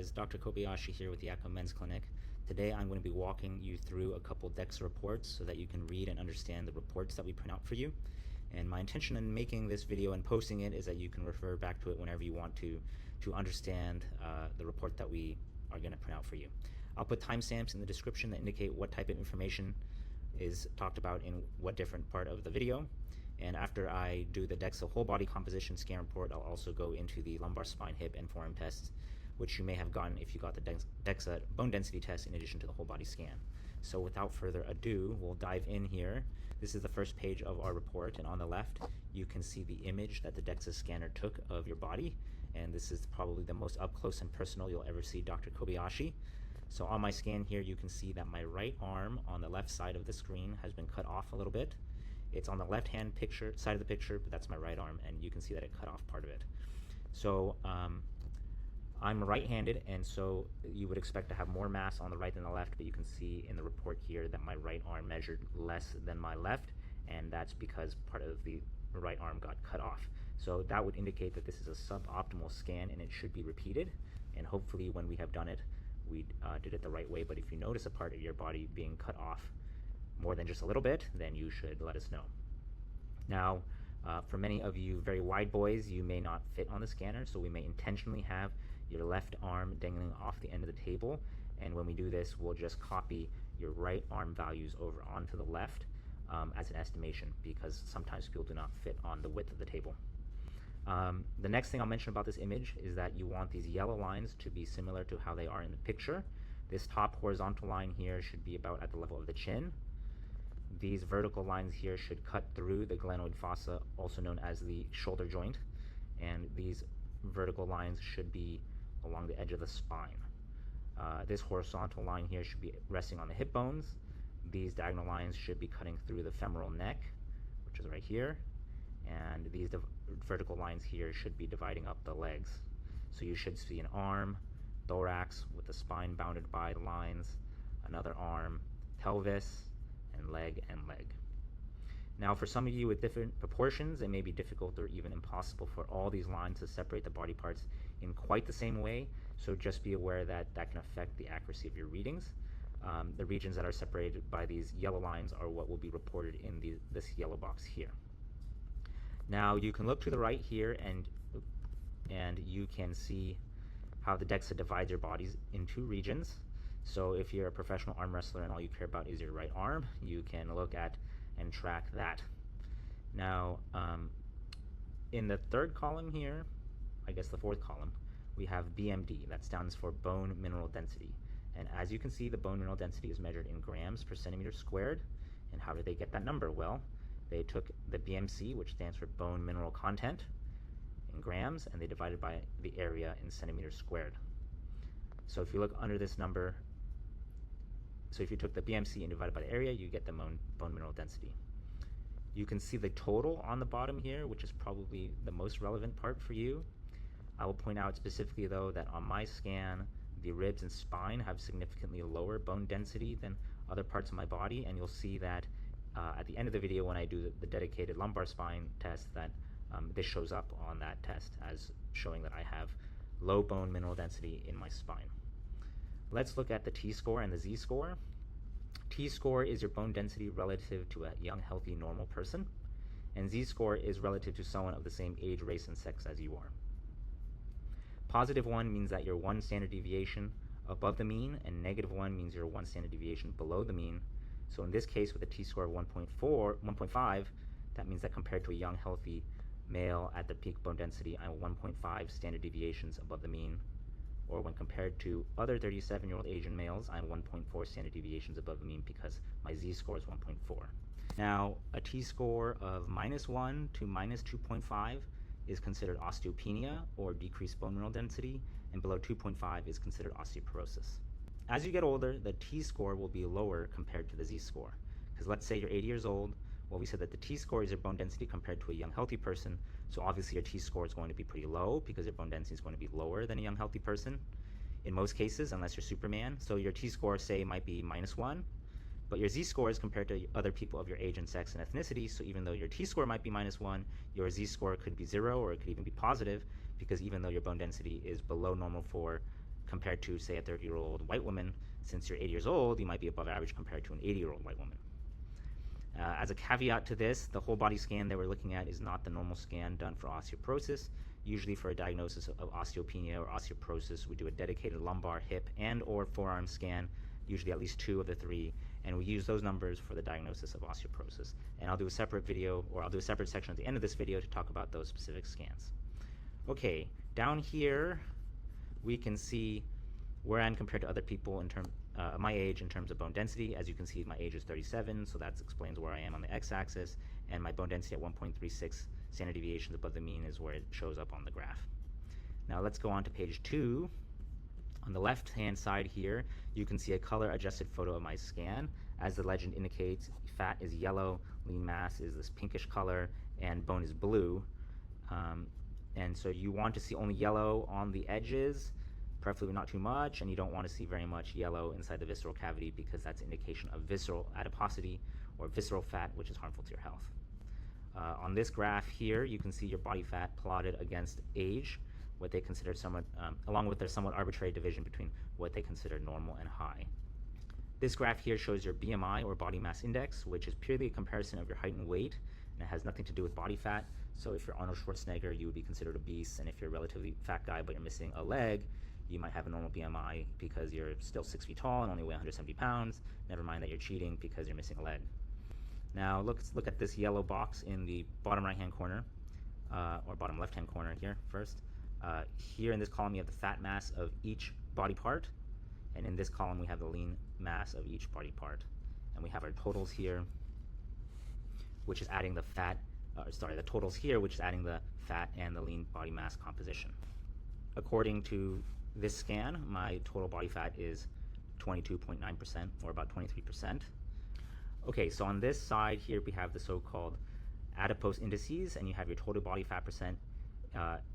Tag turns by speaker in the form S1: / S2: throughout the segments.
S1: guys, Dr. Kobayashi here with the Acco Men's Clinic. Today I'm going to be walking you through a couple Dexa reports so that you can read and understand the reports that we print out for you. And my intention in making this video and posting it is that you can refer back to it whenever you want to understand the report that we are going to print out for you. I'll put timestamps in the description that indicate what type of information is talked about in what different part of the video. And after I do the Dexa whole body composition scan report, I'll also go into the lumbar, spine, hip, and forearm tests, which you may have gotten if you got the Dexa bone density test in addition to the whole body scan. So without further ado, we'll dive in here. This is the first page of our report, and on the left you can see the image that the Dexa scanner took of your body, and this is probably the most up close and personal you'll ever see Dr. Kobayashi. So on my scan here, you can see that my right arm on the left side of the screen has been cut off a little bit. It's on the left-hand side of the picture, but that's my right arm, and you can see that it cut off part of it. So I'm right-handed, and so you would expect to have more mass on the right than the left, but you can see in the report here that my right arm measured less than my left, and that's because part of the right arm got cut off. So that would indicate that this is a suboptimal scan, and it should be repeated, and hopefully when we have done it, we did it the right way. But if you notice a part of your body being cut off more than just a little bit, then you should let us know. Now, for many of you very wide boys, you may not fit on the scanner, so we may intentionally have your left arm dangling off the end of the table, and when we do this, we'll just copy your right arm values over onto the left as an estimation, because sometimes people do not fit on the width of the table. The next thing I'll mention about this image is that you want these yellow lines to be similar to how they are in the picture. This top horizontal line here should be about at the level of the chin. These vertical lines here should cut through the glenoid fossa, also known as the shoulder joint, and these vertical lines should be along the edge of the spine. This horizontal line here should be resting on the hip bones. These diagonal lines should be cutting through the femoral neck, which is right here, and these vertical lines here should be dividing up the legs. So you should see an arm, thorax with the spine bounded by lines, another arm, pelvis, and leg and leg. Now, for some of you with different proportions, it may be difficult or even impossible for all these lines to separate the body parts in quite the same way, so just be aware that that can affect the accuracy of your readings. The regions that are separated by these yellow lines are what will be reported in this yellow box here. Now, you can look to the right here, and you can see how the Dexa divides your bodies in two regions. So if you're a professional arm wrestler and all you care about is your right arm, you can look at and track that. Now, in the third column here, I guess the fourth column, we have BMD. That stands for bone mineral density. And as you can see, the bone mineral density is measured in grams per centimeter squared. And how did they get that number? Well, they took the BMC, which stands for bone mineral content, in grams, and they divided by the area in centimeters squared. So if you look under this number, so if you took the BMC and divided by the area, you get the bone mineral density. You can see the total on the bottom here, which is probably the most relevant part for you. I will point out specifically, though, that on my scan, the ribs and spine have significantly lower bone density than other parts of my body, and you'll see that at the end of the video when I do the dedicated lumbar spine test, that this shows up on that test as showing that I have low bone mineral density in my spine. Let's look at the T-score and the Z-score. T-score is your bone density relative to a young, healthy, normal person, and Z-score is relative to someone of the same age, race, and sex as you are. +1 means that you're 1 standard deviation above the mean, and -1 means you're 1 standard deviation below the mean. So in this case, with a T-score of 1.5, that means that compared to a young, healthy male at the peak bone density, I'm 1.5 standard deviations above the mean. Or when compared to other 37-year-old Asian males, I'm 1.4 standard deviations above the mean because my Z-score is 1.4. Now, a T-score of -1 to -2.5 is considered osteopenia, or decreased bone mineral density, and below 2.5 is considered osteoporosis. As you get older, the T-score will be lower compared to the Z-score. Because let's say you're 80 years old, well, we said that the T-score is your bone density compared to a young, healthy person, so obviously your T-score is going to be pretty low because your bone density is going to be lower than a young, healthy person in most cases, unless you're Superman. So your T-score, say, might be -1, but your Z-score is compared to other people of your age and sex and ethnicity, so even though your T-score might be -1, your Z-score could be 0, or it could even be positive, because even though your bone density is below normal for compared to, say, a 30-year-old white woman. Since you're 80 years old, you might be above average compared to an 80-year-old white woman. As a caveat to this, the whole body scan that we're looking at is not the normal scan done for osteoporosis. Usually for a diagnosis of osteopenia or osteoporosis, we do a dedicated lumbar, hip, and or forearm scan, usually at least 2 of the 3, and we use those numbers for the diagnosis of osteoporosis. And I'll do a separate video, or I'll do a separate section at the end of this video to talk about those specific scans. Okay, down here we can see where I'm compared to other people in terms my age in terms of bone density. As you can see, my age is 37, so that explains where I am on the x-axis, and my bone density at 1.36 standard deviations above the mean is where it shows up on the graph. Now let's go on to page 2. On the left-hand side here, you can see a color-adjusted photo of my scan. As the legend indicates, fat is yellow, lean mass is this pinkish color, and bone is blue. And so you want to see only yellow on the edges, preferably not too much, and you don't want to see very much yellow inside the visceral cavity because that's an indication of visceral adiposity or visceral fat, which is harmful to your health. On this graph here, you can see your body fat plotted against age, what they consider somewhat, along with their somewhat arbitrary division between what they consider normal and high. This graph here shows your BMI or body mass index, which is purely a comparison of your height and weight, and it has nothing to do with body fat. So if you're Arnold Schwarzenegger, you would be considered obese, and if you're a relatively fat guy but you're missing a leg, you might have a normal BMI because you're still 6 feet tall and only weigh 170 pounds. Never mind that you're cheating because you're missing a leg. Now let's look at this yellow box in the bottom right-hand corner, or bottom left-hand corner here first. Here in this column, you have the fat mass of each body part, and in this column, we have the lean mass of each body part. And we have our totals here, which is adding the fat, the totals here, which is adding the fat and the lean body mass composition. According to this scan, my total body fat is 22.9%, or about 23%. Okay, so on this side here, we have the so-called adipose indices, and you have your total body fat percent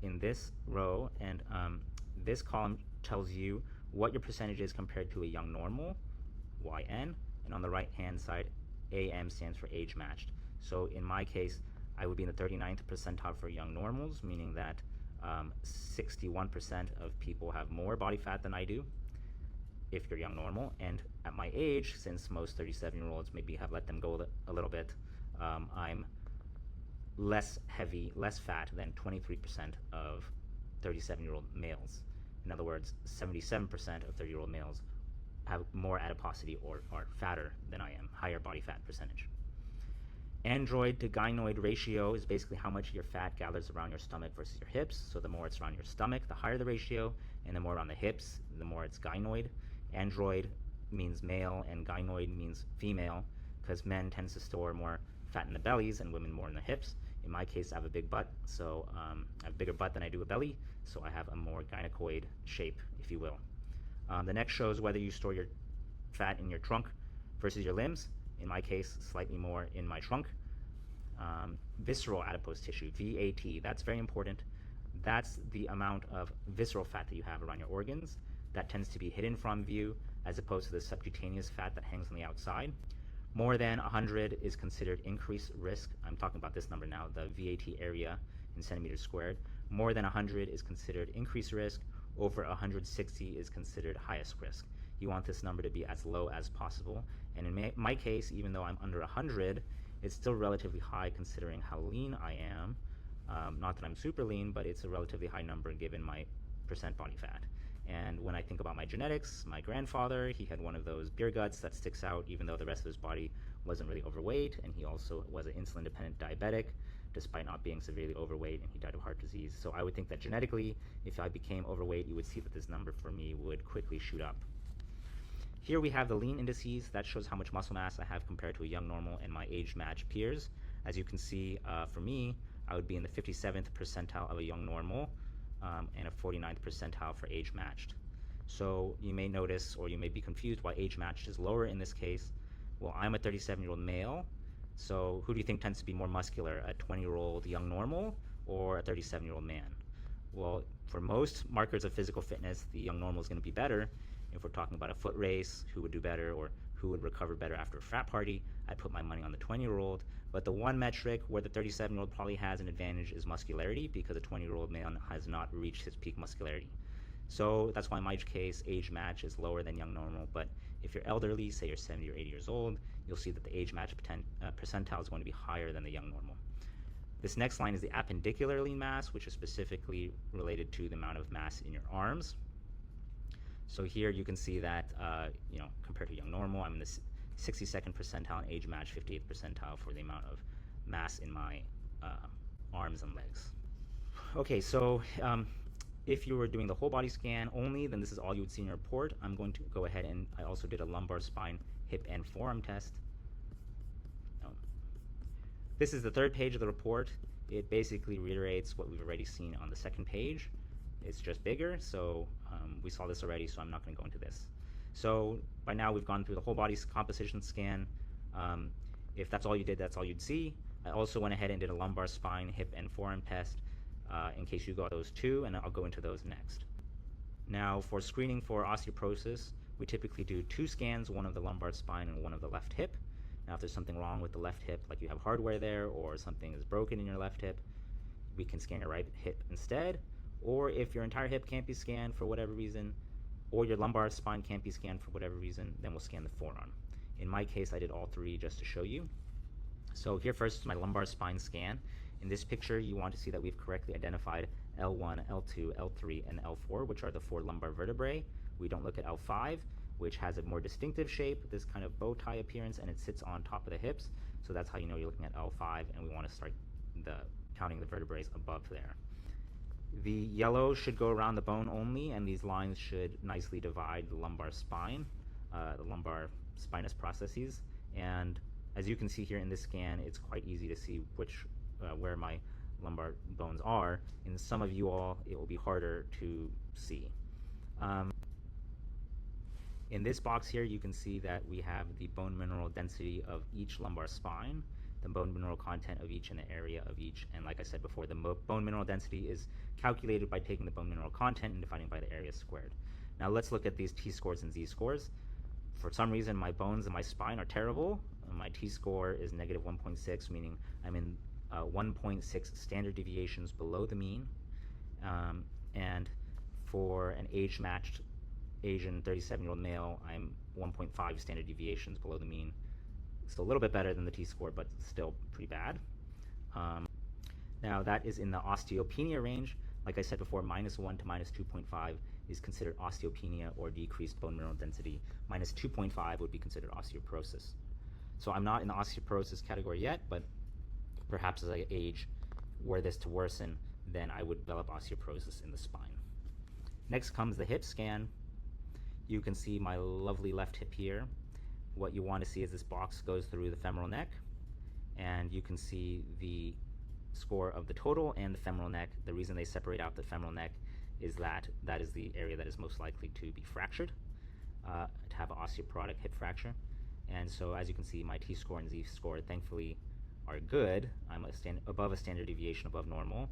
S1: in this row, and this column tells you what your percentage is compared to a young normal, YN, and on the right-hand side, AM stands for age-matched. So in my case, I would be in the 39th percentile for young normals, meaning that 61% of people have more body fat than I do if you're young normal, and at my age, since most 37-year-olds maybe have let them go a little bit, I'm less heavy, less fat than 23% of 37-year-old males. In other words, 77% of 30-year-old males have more adiposity or are fatter than I am, higher body fat percentage. Android to gynoid ratio is basically how much of your fat gathers around your stomach versus your hips. So the more it's around your stomach, the higher the ratio, and the more around the hips, the more it's gynoid. Android means male and gynoid means female, because men tend to store more fat in the bellies and women more in the hips. In my case, I have a big butt, so I have a bigger butt than I do a belly, so I have a more gynocoid shape, if you will. The next shows whether you store your fat in your trunk versus your limbs. In my case, slightly more in my trunk. Visceral adipose tissue, VAT, that's very important. That's the amount of visceral fat that you have around your organs. That tends to be hidden from view as opposed to the subcutaneous fat that hangs on the outside. More than 100 is considered increased risk. I'm talking about this number now, the VAT area in centimeters squared. More than 100 is considered increased risk. Over 160 is considered highest risk. You want this number to be as low as possible. And in my case, even though I'm under 100, it's still relatively high considering how lean I am. Not that I'm super lean, but it's a relatively high number given my percent body fat. And when I think about my genetics, my grandfather, he had one of those beer guts that sticks out even though the rest of his body wasn't really overweight, and he also was an insulin-dependent diabetic despite not being severely overweight, and he died of heart disease. So I would think that genetically, if I became overweight, you would see that this number for me would quickly shoot up. Here we have the lean indices. That shows how much muscle mass I have compared to a young normal and my age-matched peers. As you can see, for me, I would be in the 57th percentile of a young normal and a 49th percentile for age-matched. So you may notice, or you may be confused why age-matched is lower in this case. Well, I'm a 37-year-old male, so who do you think tends to be more muscular, a 20-year-old young normal or a 37-year-old man? Well, for most markers of physical fitness, the young normal is going to be better. If we're talking about a foot race, who would do better or who would recover better after a frat party, I'd put my money on the 20-year-old. But the one metric where the 37-year-old probably has an advantage is muscularity, because a 20-year-old man has not reached his peak muscularity. So that's why in my case, age match is lower than young normal. But if you're elderly, say you're 70 or 80 years old, you'll see that the age match percentile is going to be higher than the young normal. This next line is the appendicular lean mass, which is specifically related to the amount of mass in your arms. So here you can see that, compared to young normal, I'm in the 62nd percentile and age match 58th percentile for the amount of mass in my arms and legs. Okay, so if you were doing the whole body scan only, then this is all you would see in your report. I'm going to go ahead and I also did a lumbar, spine, hip, and forearm test. This is the third page of the report. It basically reiterates what we've already seen on the second page. It's just bigger, so we saw this already, so I'm not going to go into this. So by now we've gone through the whole body composition scan. If that's all you did, that's all you'd see. I also went ahead and did a lumbar, spine, hip, and forearm test in case you got those too, and I'll go into those next. Now for screening for osteoporosis, we typically do 2 scans, one of the lumbar spine and one of the left hip. Now if there's something wrong with the left hip, like you have hardware there or something is broken in your left hip, we can scan your right hip instead. Or if your entire hip can't be scanned for whatever reason, or your lumbar spine can't be scanned for whatever reason, then we'll scan the forearm. In my case, I did all 3 just to show you. So here first is my lumbar spine scan. In this picture, you want to see that we've correctly identified L1, L2, L3, and L4, which are the 4 lumbar vertebrae. We don't look at L5, which has a more distinctive shape, this kind of bow tie appearance, and it sits on top of the hips. So that's how you know you're looking at L5, and we want to start counting the vertebrae above there. The yellow should go around the bone only, and these lines should nicely divide the lumbar spine, the lumbar spinous processes. And as you can see here in this scan, it's quite easy to see where my lumbar bones are. In some of you all, it will be harder to see. In this box here, you can see that we have the bone mineral density of each lumbar spine, the bone mineral content of each, and the area of each. And like I said before, the bone mineral density is calculated by taking the bone mineral content and dividing by the area squared. Now let's look at these t-scores and z-scores. For some reason, my bones and my spine are terrible. My t-score is negative 1.6, meaning I'm in 1.6 standard deviations below the mean. And for an age-matched Asian 37-year-old male, I'm 1.5 standard deviations below the mean. It's a little bit better than the t-score, but still pretty bad. Now that is in the osteopenia range. Like I said before, -1 to -2.5 is considered osteopenia or decreased bone mineral density. -2.5 would be considered osteoporosis. So I'm not in the osteoporosis category yet, but perhaps as I age, were this to worsen, then I would develop osteoporosis in the spine. Next comes the hip scan. You can see my lovely left hip here. What you want to see is this box goes through the femoral neck, and you can see the score of the total and the femoral neck. The reason they separate out the femoral neck is that that is the area that is most likely to be fractured, to have an osteoporotic hip fracture. And so as you can see, my t-score and z-score thankfully are good. I'm above a standard deviation above normal,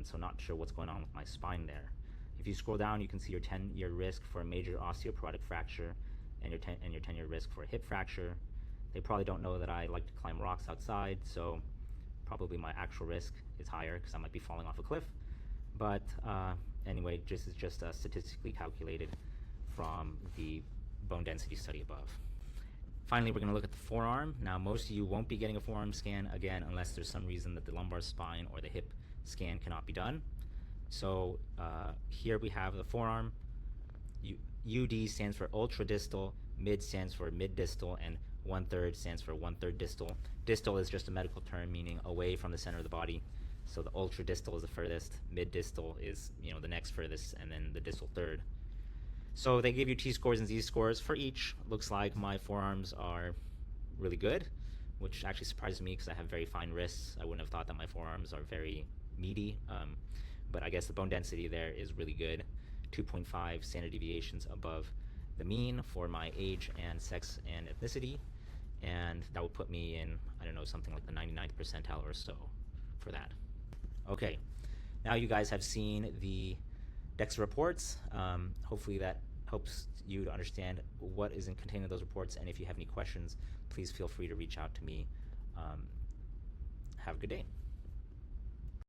S1: so not sure what's going on with my spine there. If you scroll down, you can see your 10-year risk for a major osteoporotic fracture and your 10-year risk for a hip fracture. They probably don't know that I like to climb rocks outside, so probably my actual risk is higher because I might be falling off a cliff. But anyway, this is just statistically calculated from the bone density study above. Finally, we're going to look at the forearm. Now, most of you won't be getting a forearm scan, again, unless there's some reason that the lumbar spine or the hip scan cannot be done. So here we have the forearm. UD stands for ultradistal, mid stands for mid-distal, and 1/3 stands for 1/3 distal. Distal is just a medical term meaning away from the center of the body. So the ultradistal is the furthest, mid-distal is the next furthest, and then the distal third. So they give you t-scores and z-scores for each. Looks like my forearms are really good, which actually surprises me because I have very fine wrists. I wouldn't have thought that my forearms are very meaty, but I guess the bone density there is really good. 2.5 standard deviations above the mean for my age and sex and ethnicity, and that would put me in, I don't know, something like the 99th percentile or so for that. Okay, now you guys have seen the Dexa reports. Hopefully that helps you to understand what is contained in those reports, and if you have any questions, please feel free to reach out to me. Have a good day.